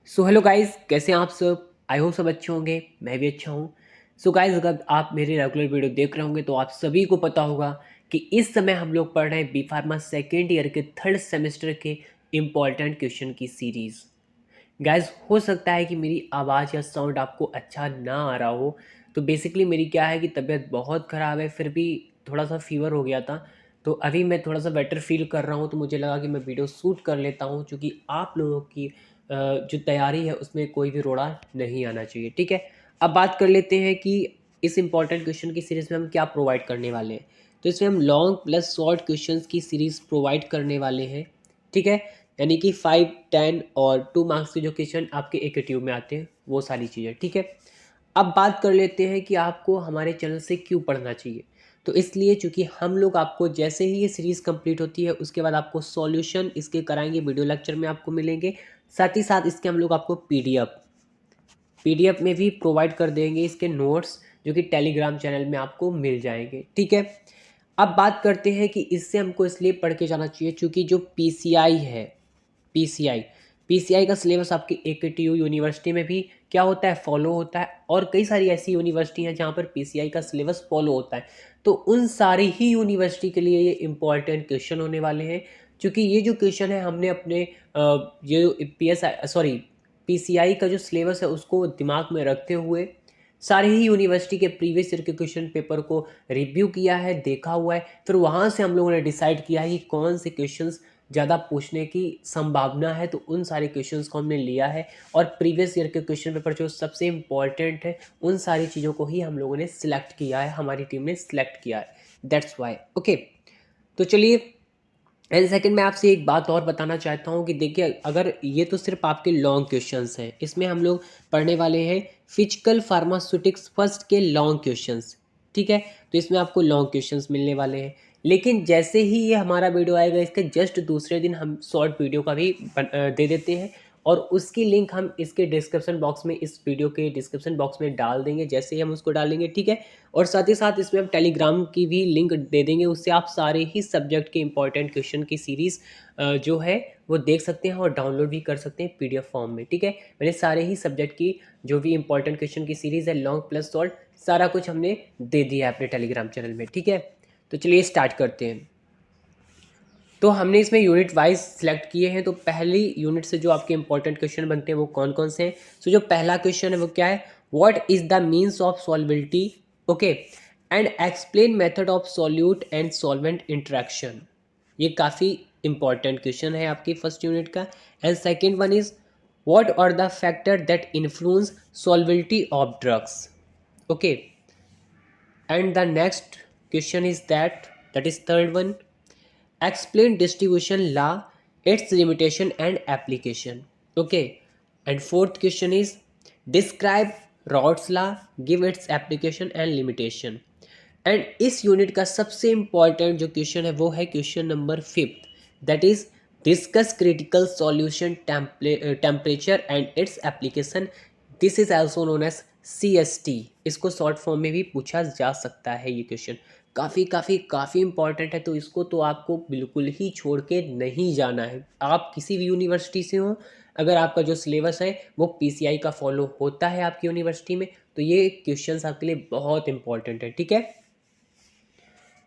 So hello guys, कैसे हैं आप सब। आई होप सब अच्छे होंगे, मैं भी अच्छा हूँ। सो गाइस, अगर आप मेरे रेगुलर वीडियो देख रहे होंगे तो आप सभी को पता होगा कि इस समय हम लोग पढ़ रहे हैं बी फार्मा सेकेंड ईयर के थर्ड सेमेस्टर के इम्पॉर्टेंट क्वेश्चन की सीरीज़। गाइस, हो सकता है कि मेरी आवाज़ या साउंड आपको अच्छा ना आ रहा हो। तो बेसिकली मेरी क्या है कि तबीयत बहुत ख़राब है, फिर भी थोड़ा सा फीवर हो गया था। तो अभी मैं थोड़ा सा बेटर फील कर रहा हूँ, तो मुझे लगा कि मैं वीडियो शूट कर लेता हूँ, क्योंकि आप लोगों की जो तैयारी है उसमें कोई भी रोड़ा नहीं आना चाहिए। ठीक है, अब बात कर लेते हैं कि इस इंपॉर्टेंट क्वेश्चन की सीरीज़ में हम क्या प्रोवाइड करने वाले हैं। तो इसमें हम लॉन्ग प्लस शॉर्ट क्वेश्चंस की सीरीज़ प्रोवाइड करने वाले हैं। ठीक है, यानी कि 5, 10 और 2 मार्क्स के जो क्वेश्चन आपके एक ट्यूब में आते हैं, वो सारी चीज़ें। ठीक है, अब बात कर लेते हैं कि आपको हमारे चैनल से क्यों पढ़ना चाहिए। तो इसलिए चूंकि हम लोग आपको जैसे ही ये सीरीज़ कंप्लीट होती है उसके बाद आपको सॉल्यूशन इसके कराएंगे, वीडियो लेक्चर में आपको मिलेंगे। साथ ही साथ इसके हम लोग आपको पीडीएफ में भी प्रोवाइड कर देंगे, इसके नोट्स जो कि टेलीग्राम चैनल में आपको मिल जाएंगे। ठीक है, अब बात करते हैं कि इससे हमको इसलिए पढ़ के जाना चाहिए क्योंकि जो पीसीआई है, पीसीआई पीसीआई का सिलेबस आपकी एकेटीयू यूनिवर्सिटी में भी क्या होता है, फॉलो होता है। और कई सारी ऐसी यूनिवर्सिटी हैं जहाँ पर पीसीआई का सिलेबस फॉलो होता है। तो उन सारी ही यूनिवर्सिटी के लिए ये इंपॉर्टेंट क्वेश्चन होने वाले हैं, क्योंकि ये जो क्वेश्चन है हमने अपने ये पीसीआई का जो सिलेबस है उसको दिमाग में रखते हुए सारी ही यूनिवर्सिटी के प्रीवियस ईयर के क्वेश्चन पेपर को रिव्यू किया है, देखा हुआ है। फिर वहाँ से हम लोगों ने डिसाइड किया है कि कौन से क्वेश्चंस ज़्यादा पूछने की संभावना है, तो उन सारे क्वेश्चंस को हमने लिया है। और प्रीवियस ईयर के क्वेश्चन पेपर जो सबसे इम्पॉर्टेंट है उन सारी चीज़ों को ही हम लोगों ने सिलेक्ट किया है, हमारी टीम ने सिलेक्ट किया है। That's why. ओके, तो चलिए, एंड सेकंड मैं आपसे एक बात और बताना चाहता हूँ कि देखिए, अगर ये तो सिर्फ आपके लॉन्ग क्वेश्चंस हैं, इसमें हम लोग पढ़ने वाले हैं फिजिकल फार्मास्यूटिक्स फर्स्ट के लॉन्ग क्वेश्चंस। ठीक है, तो इसमें आपको लॉन्ग क्वेश्चंस मिलने वाले हैं। लेकिन जैसे ही ये हमारा वीडियो आएगा इसके जस्ट दूसरे दिन हम शॉर्ट वीडियो का भी दे देते हैं, और उसकी लिंक हम इसके डिस्क्रिप्शन बॉक्स में, इस वीडियो के डिस्क्रिप्शन बॉक्स में डाल देंगे जैसे ही हम उसको डालेंगे। ठीक है, और साथ ही साथ इसमें हम टेलीग्राम की भी लिंक दे देंगे, उससे आप सारे ही सब्जेक्ट के इंपॉर्टेंट क्वेश्चन की सीरीज़ जो है वो देख सकते हैं और डाउनलोड भी कर सकते हैं पीडीएफ फॉर्म में। ठीक है, मैंने सारे ही सब्जेक्ट की जो भी इंपॉर्टेंट क्वेश्चन की सीरीज़ है, लॉन्ग प्लस शॉर्ट, सारा कुछ हमने दे दिया है अपने टेलीग्राम चैनल में। ठीक है, तो चलिए स्टार्ट करते हैं। तो हमने इसमें यूनिट वाइज सिलेक्ट किए हैं। तो पहली यूनिट से जो आपके इंपॉर्टेंट क्वेश्चन बनते हैं वो कौन कौन से हैं। सो जो पहला क्वेश्चन है वो क्या है, what is the means of solubility, okay, and explain method of solute and solvent interaction. ये काफ़ी इंपॉर्टेंट क्वेश्चन है आपकी फर्स्ट यूनिट का। And second one is, what are the factor that influence solubility of drugs, okay. And the next question is that is third one, explain distribution law, its limitation and application, okay. And fourth question is, describe Raoult's law, give its application and limitation. And इस unit का सबसे important जो question है वो है question number 5, that is discuss critical solution temperature and its application. This is also known as CST। इसको short form में भी पूछा जा सकता है। ये क्वेश्चन काफ़ी काफ़ी काफ़ी इंपॉर्टेंट है, तो इसको तो आपको बिल्कुल ही छोड़ के नहीं जाना है। आप किसी भी यूनिवर्सिटी से हो, अगर आपका जो सिलेबस है वो PCI का फॉलो होता है आपकी यूनिवर्सिटी में, तो ये क्वेश्चंस आपके लिए बहुत इंपॉर्टेंट है। ठीक है,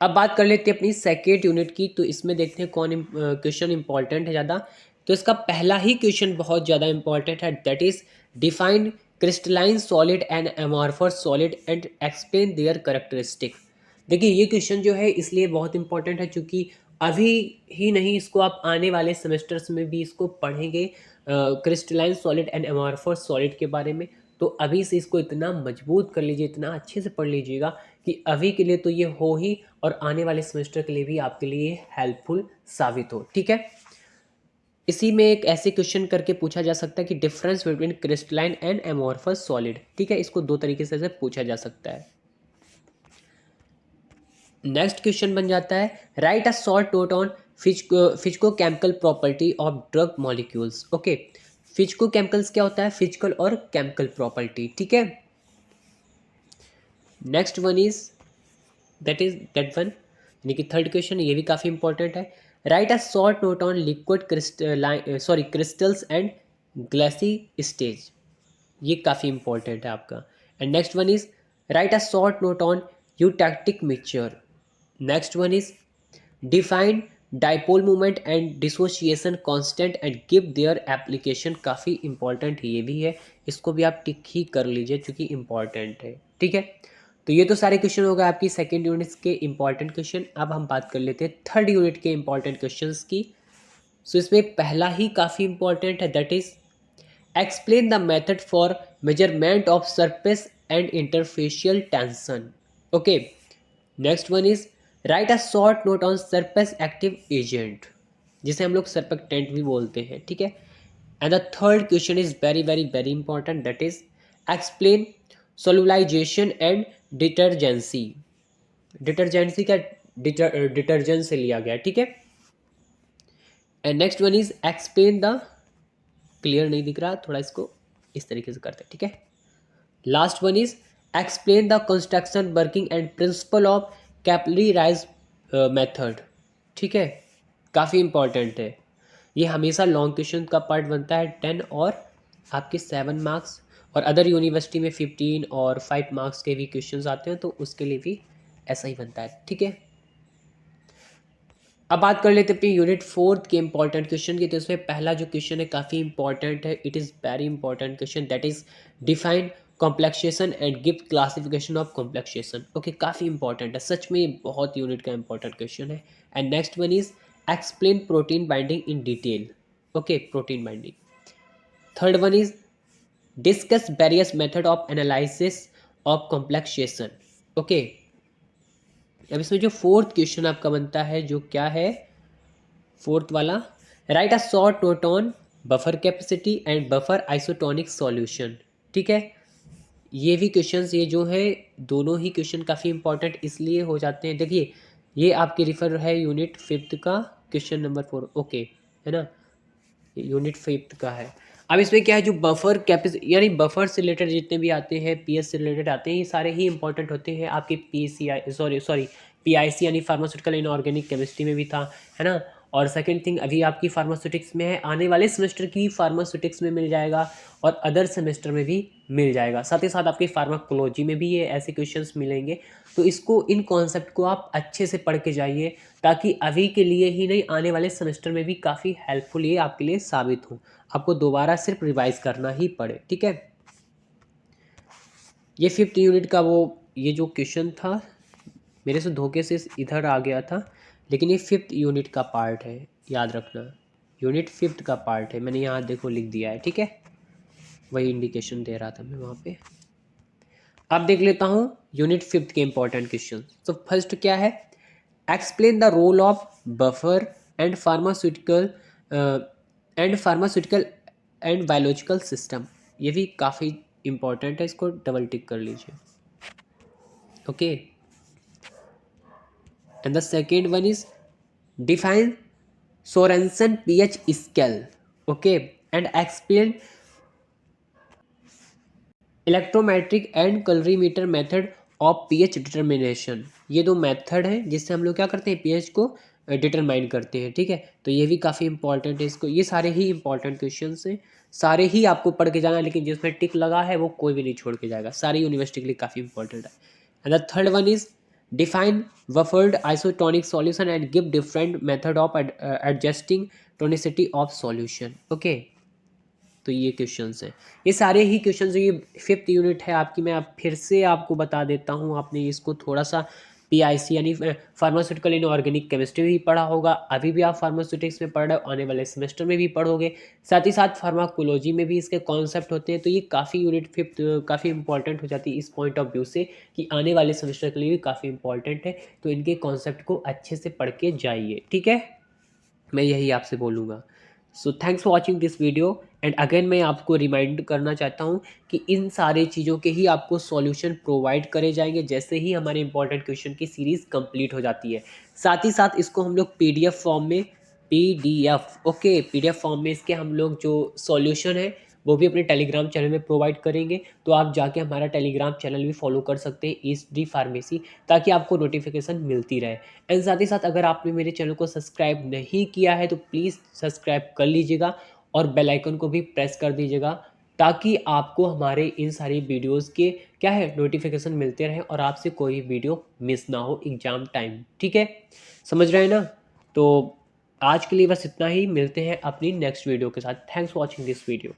अब बात कर लेते हैं अपनी सेकेंड यूनिट की। तो इसमें देखते हैं कौन क्वेश्चन इंपॉर्टेंट है ज़्यादा। तो इसका पहला ही क्वेश्चन बहुत ज़्यादा इंपॉर्टेंट है, that is define crystalline solid and amorphous solid and explain their characteristic. देखिए, ये क्वेश्चन जो है इसलिए बहुत इंपॉर्टेंट है क्योंकि अभी ही नहीं, इसको आप आने वाले सेमेस्टर्स में भी इसको पढ़ेंगे, crystalline solid and amorphous solid के बारे में। तो अभी से इसको इतना मजबूत कर लीजिए, इतना अच्छे से पढ़ लीजिएगा कि अभी के लिए तो ये हो ही, और आने वाले सेमेस्टर के लिए भी आपके लिए हेल्पफुल साबित हो। ठीक है, इसी में एक ऐसे क्वेश्चन करके पूछा जा सकता है कि difference between crystalline and amorphous solid. ठीक है, इसको दो तरीके से पूछा जा सकता है। नेक्स्ट क्वेश्चन बन जाता है, write a short note on physico chemical property of drug molecules, okay. Physico chemicals क्या होता है, फिजिकल और केमिकल प्रॉपर्टी। ठीक है, next one is that one, यानी कि थर्ड क्वेश्चन, ये भी काफ़ी इंपॉर्टेंट है। Write a short note on liquid crystals and glassy stage, ये काफ़ी इंपॉर्टेंट है आपका। And next one is write a short note on eutectic mixture. Next one is define dipole movement and dissociation constant and give their application. काफ़ी important ये भी है, इसको भी आप टिक ही कर लीजिए क्योंकि इंपॉर्टेंट है, ठीक है। तो ये तो सारे क्वेश्चन हो गए आपकी सेकेंड यूनिट के इंपॉर्टेंट क्वेश्चन। अब हम बात कर लेते हैं थर्ड यूनिट के इंपॉर्टेंट क्वेश्चन की। सो इसमें पहला ही काफ़ी इंपॉर्टेंट है, that is explain the method for measurement of surface and interfacial tension. Okay, next one is write a short note on surface active agent, जिसे हम लोग सरफेक्टेंट भी बोलते हैं, ठीक है। And the third question is very very very important, that is explain solubilization and detergency. Detergency का detergent से लिया गया, ठीक है। And next one is explain the, clear नहीं दिख रहा, थोड़ा इसको इस तरीके से करते हैं, ठीक है। Last one is explain the construction working and principle of capillary rise method, ठीक है। काफ़ी इंपॉर्टेंट है ये, हमेशा लॉन्ग क्वेश्चन का पार्ट बनता है 10 और आपके 7 मार्क्स, और अदर यूनिवर्सिटी में 15 और 5 मार्क्स के भी क्वेश्चंस आते हैं, तो उसके लिए भी ऐसा ही बनता है, ठीक है। अब बात कर लेते हैं अपनी यूनिट 4 के इंपॉर्टेंट क्वेश्चन की। तो इसमें पहला जो क्वेश्चन है काफ़ी इंपॉर्टेंट है, it is very important question, that is define complexation and give classification of complexation. Okay, काफ़ी इंपॉर्टेंट है, सच में ये बहुत यूनिट का इंपॉर्टेंट क्वेश्चन है। And next one is explain protein binding in detail. Okay, protein binding. Third one is discuss various method of analysis of complexation. Okay, अब इसमें जो फोर्थ क्वेश्चन आपका बनता है, जो क्या है फोर्थ वाला, right a short note on buffer capacity and buffer isotonic solution, ठीक है। ये भी क्वेश्चंस, ये जो है दोनों ही क्वेश्चन काफ़ी इंपॉर्टेंट इसलिए हो जाते हैं, देखिए ये आपके रिफर है यूनिट 5 का क्वेश्चन नंबर 4, ओके, है ना, यूनिट 5 का है। अब इसमें क्या है, जो बफर कैपेसिटी यानी बफर से रिलेटेड जितने भी आते हैं, पीएस से रिलेटेड आते हैं, ये सारे ही इंपॉर्टेंट होते हैं। आपकी पीसीआई सॉरी सॉरी पीआईसी यानी फार्मास्यूटिकल इनऑर्गेनिक केमिस्ट्री में भी था, है ना। और सेकंड थिंग अभी आपकी फार्मास्यूटिक्स में है, आने वाले सेमेस्टर की फार्मास्यूटिक्स में मिल जाएगा और अदर सेमेस्टर में भी मिल जाएगा। साथ ही साथ आपकी फार्माकोलॉजी में भी ये ऐसे क्वेश्चंस मिलेंगे। तो इसको, इन कॉन्सेप्ट को आप अच्छे से पढ़ के जाइए, ताकि अभी के लिए ही नहीं, आने वाले सेमेस्टर में भी काफ़ी हेल्पफुल ये आपके लिए साबित हो, आपको दोबारा सिर्फ रिवाइज करना ही पड़े, ठीक है। ये 5th यूनिट का वो, ये जो क्वेश्चन था मेरे से धोखे से इधर आ गया था, लेकिन ये 5th यूनिट का पार्ट है, याद रखना, यूनिट 5th का पार्ट है, मैंने यहाँ देखो लिख दिया है, ठीक है, वही इंडिकेशन दे रहा था मैं वहाँ पे। अब देख लेता हूँ यूनिट 5th के इंपॉर्टेंट क्वेश्चन। तो फर्स्ट क्या है, explain the role of buffer and pharmaceutical and biological system. ये भी काफ़ी इंपॉर्टेंट है, इसको डबल टिक कर लीजिए, okay. And the second one is define Sorensen pH scale, okay, and explain electrometric and calorimeter method of pH determination. ये दो method हैं जिससे हम लोग क्या करते हैं, पीएच को डिटरमाइन करते हैं, ठीक है। तो ये भी काफ़ी इंपॉर्टेंट है, इसको, ये सारे ही इंपॉर्टेंट क्वेश्चन हैं, सारे ही आपको पढ़ के जाना है, लेकिन जिसमें टिक लगा है वो कोई भी नहीं छोड़ के जाएगा, सारी यूनिवर्सिटी के लिए काफ़ी इंपॉर्टेंट है। And the third one is define buffered isotonic solution and give different method of adjusting tonicity of solution, okay. तो ये क्वेश्चंस हैं, ये सारे ही क्वेश्चंस, ये 5th यूनिट है आपकी। मैं आप फिर से आपको बता देता हूँ, आपने इसको थोड़ा सा पीआईसी यानी फार्मास्यूटिकल इनऑर्गेनिक केमिस्ट्री भी पढ़ा होगा, अभी भी आप फार्मास्यूटिक्स में पढ़ रहे हो, आने वाले सेमेस्टर में भी पढ़ोगे, साथ ही साथ फार्माकोलॉजी में भी इसके कॉन्सेप्ट होते हैं। तो ये काफ़ी यूनिट 5th काफ़ी इंपॉर्टेंट हो जाती है इस पॉइंट ऑफ व्यू से, कि आने वाले सेमेस्टर के लिए भी काफ़ी इंपॉर्टेंट है। तो इनके कॉन्सेप्ट को अच्छे से पढ़ के जाइए, ठीक है, मैं यही आपसे बोलूँगा। So thanks for watching this video. And again मैं आपको रिमाइंड करना चाहता हूँ कि इन सारे चीज़ों के ही आपको सॉल्यूशन प्रोवाइड करे जाएंगे जैसे ही हमारे इंपॉर्टेंट क्वेश्चन की सीरीज़ कंप्लीट हो जाती है। साथ ही साथ इसको हम लोग पीडीएफ फॉर्म में, पीडीएफ, ओके, पीडीएफ फॉर्म में इसके हम लोग जो सॉल्यूशन है वो भी अपने टेलीग्राम चैनल में प्रोवाइड करेंगे। तो आप जाके हमारा टेलीग्राम चैनल भी फॉलो कर सकते हैं, ईस्ट डी फार्मेसी, ताकि आपको नोटिफिकेशन मिलती रहे। एंड साथ ही साथ अगर आपने मेरे चैनल को सब्सक्राइब नहीं किया है तो प्लीज़ सब्सक्राइब कर लीजिएगा और बेल आइकन को भी प्रेस कर दीजिएगा, ताकि आपको हमारे इन सारी वीडियोस के क्या है नोटिफिकेशन मिलते रहें और आपसे कोई वीडियो मिस ना हो एग्जाम टाइम। ठीक है, समझ रहे हैं ना? तो आज के लिए बस इतना ही, मिलते हैं अपनी नेक्स्ट वीडियो के साथ। Thanks for watching this video.